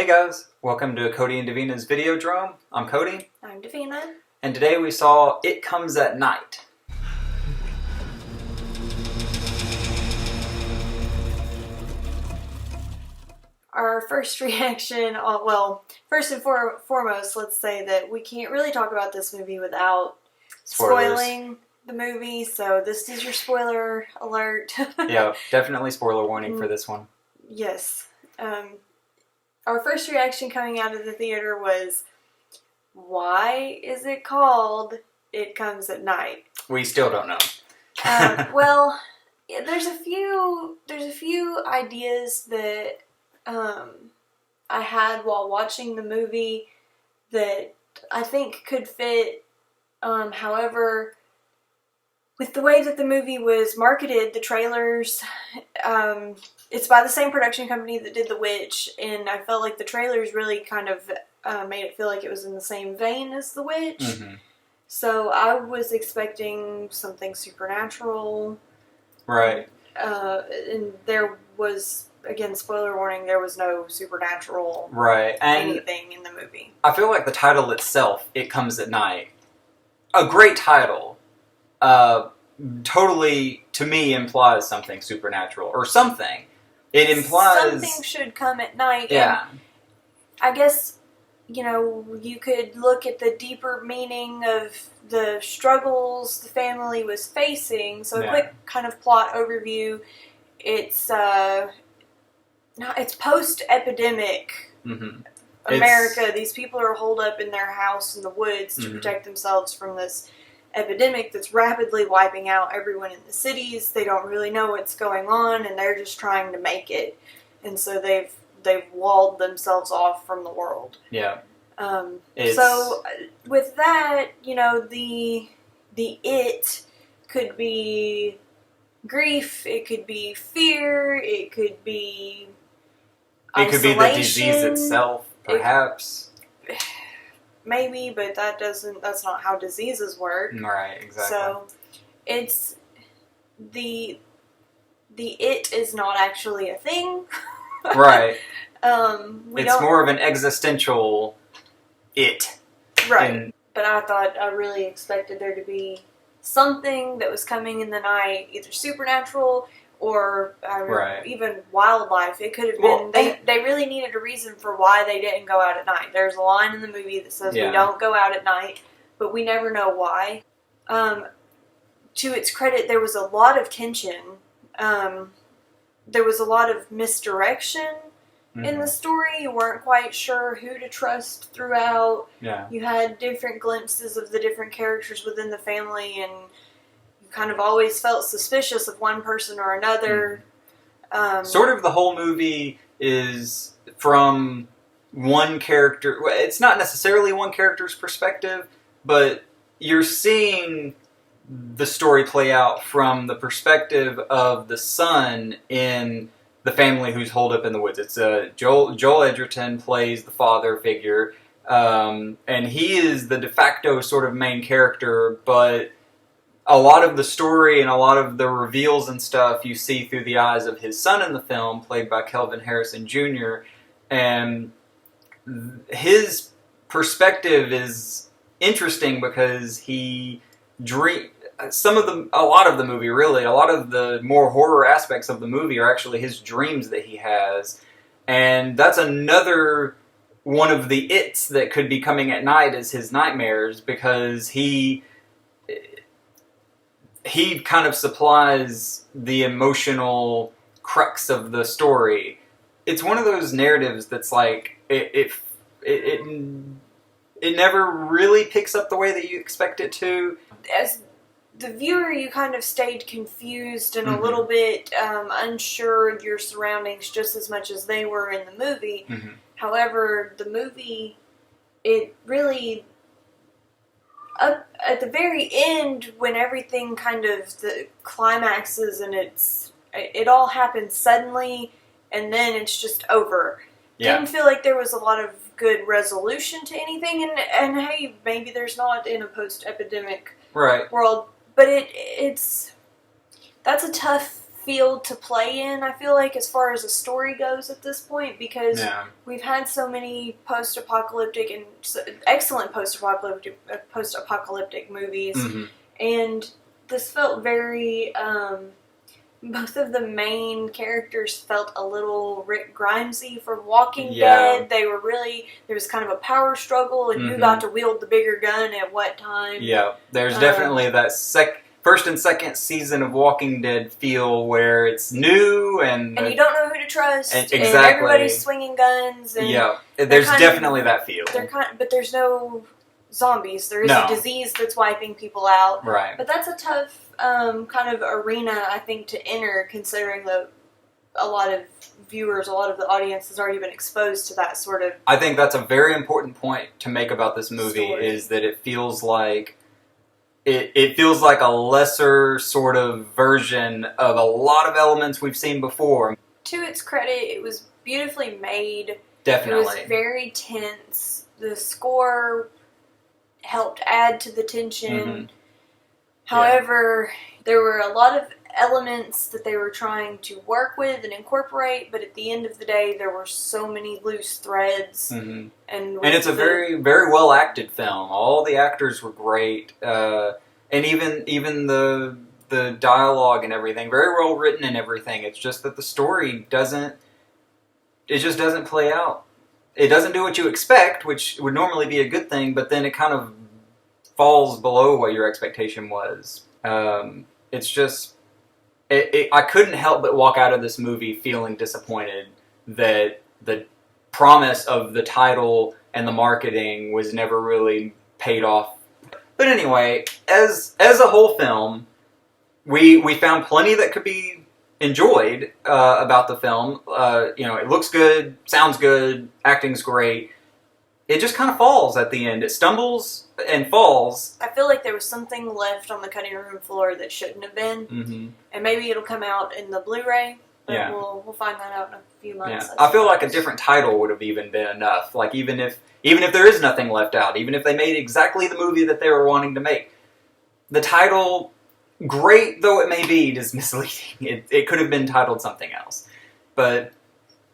Hey guys, welcome to Cody and Davina's Videodrome. I'm Cody. I'm Davina. And today we saw It Comes at Night. Our first reaction, first and foremost, let's say that we can't really talk about this movie without spoiling the movie, so this is your spoiler alert. Yeah, definitely spoiler warning for this one. Yes. Our first reaction coming out of the theater was, why is it called It Comes at Night? We still don't know. Well, there's a few ideas that I had while watching the movie that I think could fit. However, with the way that the movie was marketed, the trailers, it's by the same production company that did The Witch, and I felt like the trailers really kind of made it feel like it was in the same vein as The Witch. Mm-hmm. So I was expecting something supernatural. Right. And there was, again, spoiler warning, there was no supernatural anything in the movie. I feel like the title itself, It Comes at Night, a great title, totally, to me, implies something supernatural, or something. It implies... something should come at night. Yeah. And I guess, you could look at the deeper meaning of the struggles the family was facing. So a quick kind of plot overview. It's post-epidemic America. These people are holed up in their house in the woods to protect themselves from this epidemic that's rapidly wiping out everyone in the cities. They don't really know what's going on, and they're just trying to make it. And so they've walled themselves off from the world. Yeah. So with that, the it could be grief, it could be fear, it could be isolation. It could be the disease itself, perhaps. Maybe, but that's not how diseases work. Right, exactly. So it's the it is not actually a thing. Right. It's more of an existential it. Right. But I really expected there to be something that was coming in the night, either supernatural or even wildlife. It could have been... They really needed a reason for why they didn't go out at night. There's a line in the movie that says we don't go out at night, but we never know why. To its credit, there was a lot of tension. There was a lot of misdirection in the story. You weren't quite sure who to trust throughout. Yeah. You had different glimpses of the different characters within the family, and you kind of always felt suspicious of one person or another. Sort of the whole movie is from one character. It's not necessarily one character's perspective, but you're seeing the story play out from the perspective of the son in the family who's holed up in the woods. It's Joel Edgerton plays the father figure, and he is the de facto sort of main character, but a lot of the story and a lot of the reveals and stuff you see through the eyes of his son in the film, played by Kelvin Harrison Jr., and his perspective is interesting because a lot of the movie, really, a lot of the more horror aspects of the movie are actually his dreams that he has. And that's another one of the its that could be coming at night, is his nightmares, because he kind of supplies the emotional crux of the story. It's one of those narratives that's like, it never really picks up the way that you expect it to. As the viewer, you kind of stayed confused and a little bit unsure of your surroundings just as much as they were in the movie. However, the movie, it really, up at the very end, when everything kind of the climaxes and it all happens suddenly, and then it's just over. Yeah. Didn't feel like there was a lot of good resolution to anything, and hey, maybe there's not in a post-epidemic world, but that's a tough field to play in, I feel like, as far as the story goes at this point, because we've had so many post-apocalyptic and excellent post-apocalyptic movies, and this felt very, both of the main characters felt a little Rick Grimesy from Walking Dead. They were really, there was kind of a power struggle, and who got to wield the bigger gun at what time. Yeah, there's definitely that first and second season of Walking Dead feel where it's new and you don't know who to trust. Exactly. And everybody's swinging guns. And there's definitely that feel. But there's no zombies. There is a disease that's wiping people out. Right. But that's a tough kind of arena, I think, to enter, considering that a lot of viewers, a lot of the audience has already been exposed to that sort of. I think that's a very important point to make about this movie is that it feels like. It feels like a lesser sort of version of a lot of elements we've seen before. To its credit, it was beautifully made. Definitely. It was very tense. The score helped add to the tension. However, there were a lot of elements that they were trying to work with and incorporate, but at the end of the day, there were so many loose threads. And it's a very, very well acted film. All the actors were great, and even the dialogue and everything, very well written and everything. It's just that the story doesn't play out. It doesn't do what you expect, which would normally be a good thing, but then it kind of falls below what your expectation was. It's just. I couldn't help but walk out of this movie feeling disappointed that the promise of the title and the marketing was never really paid off. But anyway, as a whole film, we found plenty that could be enjoyed about the film. It looks good, sounds good, acting's great. It just kind of falls at the end. It stumbles and falls. I feel like there was something left on the cutting room floor that shouldn't have been. And maybe it'll come out in the Blu-ray, but we'll find that out in a few months. I feel like a different title would have even been enough. Like even if there is nothing left out, even if they made exactly the movie that they were wanting to make, the title, great though it may be, is misleading. It could have been titled something else. But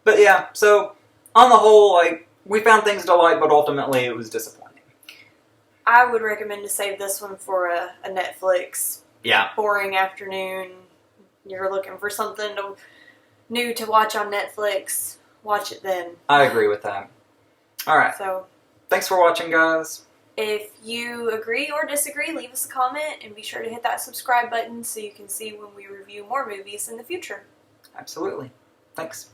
yeah, so on the whole, like, we found things to like, but ultimately it was disappointing. I would recommend to save this one for a Netflix. Boring afternoon. You're looking for something new to watch on Netflix. Watch it then. I agree with that. All right. So, thanks for watching, guys. If you agree or disagree, leave us a comment and be sure to hit that subscribe button so you can see when we review more movies in the future. Absolutely. Thanks.